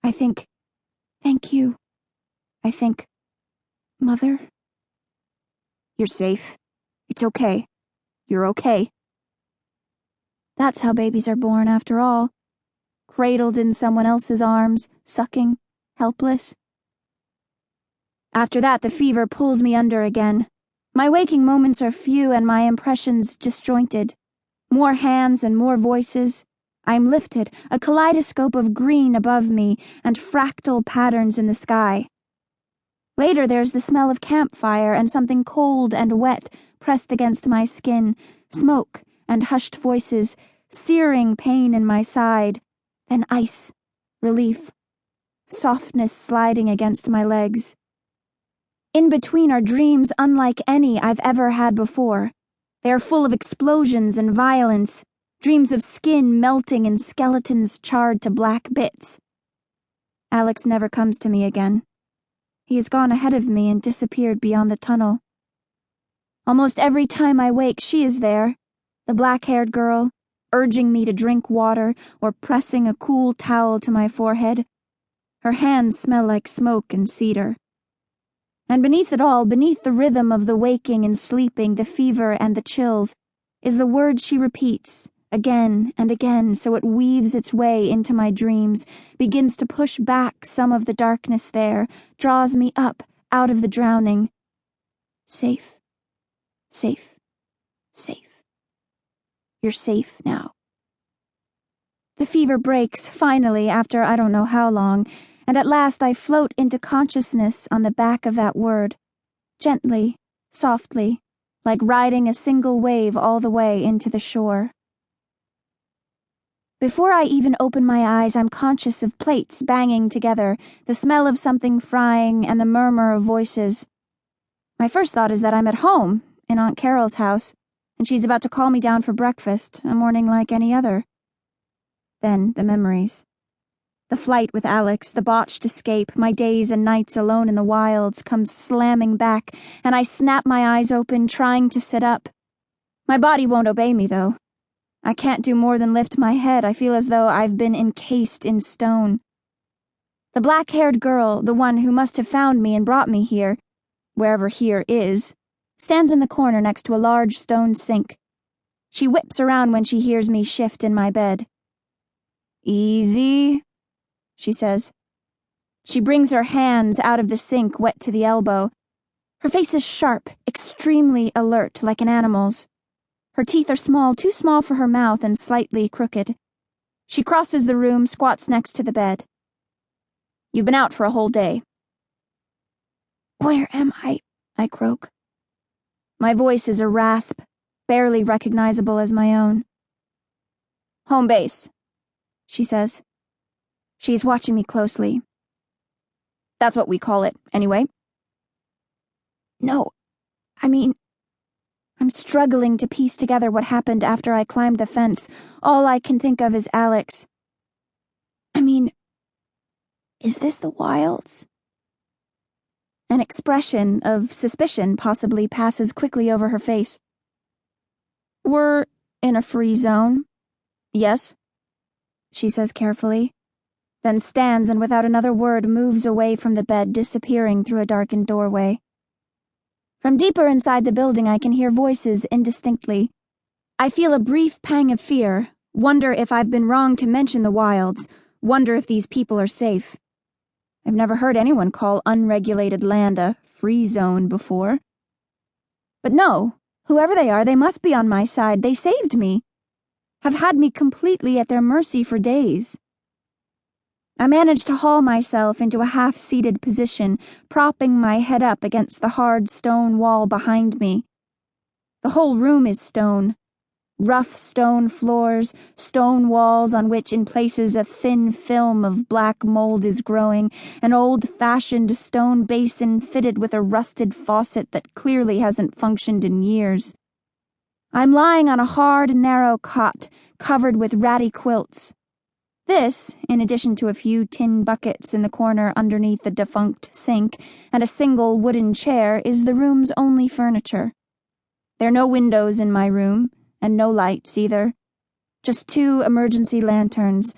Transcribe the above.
I think, thank you. I think, Mother? You're safe. It's okay. You're okay. That's how babies are born, after all. Cradled in someone else's arms, sucking, helpless. After that, the fever pulls me under again. My waking moments are few and my impressions disjointed. More hands and more voices. I'm lifted, a kaleidoscope of green above me and fractal patterns in the sky. Later there's the smell of campfire and something cold and wet pressed against my skin, smoke and hushed voices, searing pain in my side, then ice, relief, softness sliding against my legs. In between are dreams unlike any I've ever had before. They are full of explosions and violence, dreams of skin melting and skeletons charred to black bits. Alex never comes to me again. He has gone ahead of me and disappeared beyond the tunnel. Almost every time I wake, she is there, the black-haired girl, urging me to drink water or pressing a cool towel to my forehead. Her hands smell like smoke and cedar. And beneath it all, beneath the rhythm of the waking and sleeping, the fever and the chills, is the word she repeats, again and again, so it weaves its way into my dreams, begins to push back some of the darkness there, draws me up out of the drowning. Safe, safe, safe. You're safe now. The fever breaks, finally, after I don't know how long, and at last I float into consciousness on the back of that word, gently, softly, like riding a single wave all the way into the shore. Before I even open my eyes, I'm conscious of plates banging together, the smell of something frying, and the murmur of voices. My first thought is that I'm at home, in Aunt Carol's house, and she's about to call me down for breakfast, a morning like any other. Then the memories. The flight with Alex, the botched escape, my days and nights alone in the wilds comes slamming back, and I snap my eyes open, trying to sit up. My body won't obey me, though. I can't do more than lift my head. I feel as though I've been encased in stone. The black-haired girl, the one who must have found me and brought me here, wherever here is, stands in the corner next to a large stone sink. She whips around when she hears me shift in my bed. "Easy," she says. She brings her hands out of the sink, wet to the elbow. Her face is sharp, extremely alert, like an animal's. Her teeth are small, too small for her mouth, and slightly crooked. She crosses the room, squats next to the bed. "You've been out for a whole day." "Where am I?" I croak. My voice is a rasp, barely recognizable as my own. "Home base," she says. She's watching me closely. "That's what we call it, anyway." "No, I mean, I'm struggling to piece together what happened after I climbed the fence. All I can think of is Alex. I mean, is this the wilds?" An expression of suspicion possibly passes quickly over her face. "We're in a free zone. Yes," she says carefully, then stands and without another word moves away from the bed, disappearing through a darkened doorway. From deeper inside the building I can hear voices indistinctly. I feel a brief pang of fear, wonder if I've been wrong to mention the wilds, wonder if these people are safe. I've never heard anyone call unregulated land a free zone before. But no, whoever they are, they must be on my side. They saved me. Have had me completely at their mercy for days. I managed to haul myself into a half-seated position, propping my head up against the hard stone wall behind me. The whole room is stone. Rough stone floors, stone walls on which in places a thin film of black mold is growing, an old-fashioned stone basin fitted with a rusted faucet that clearly hasn't functioned in years. I'm lying on a hard, narrow cot, covered with ratty quilts. This, in addition to a few tin buckets in the corner underneath the defunct sink and a single wooden chair, is the room's only furniture. There are no windows in my room, and no lights either. Just 2 emergency lanterns,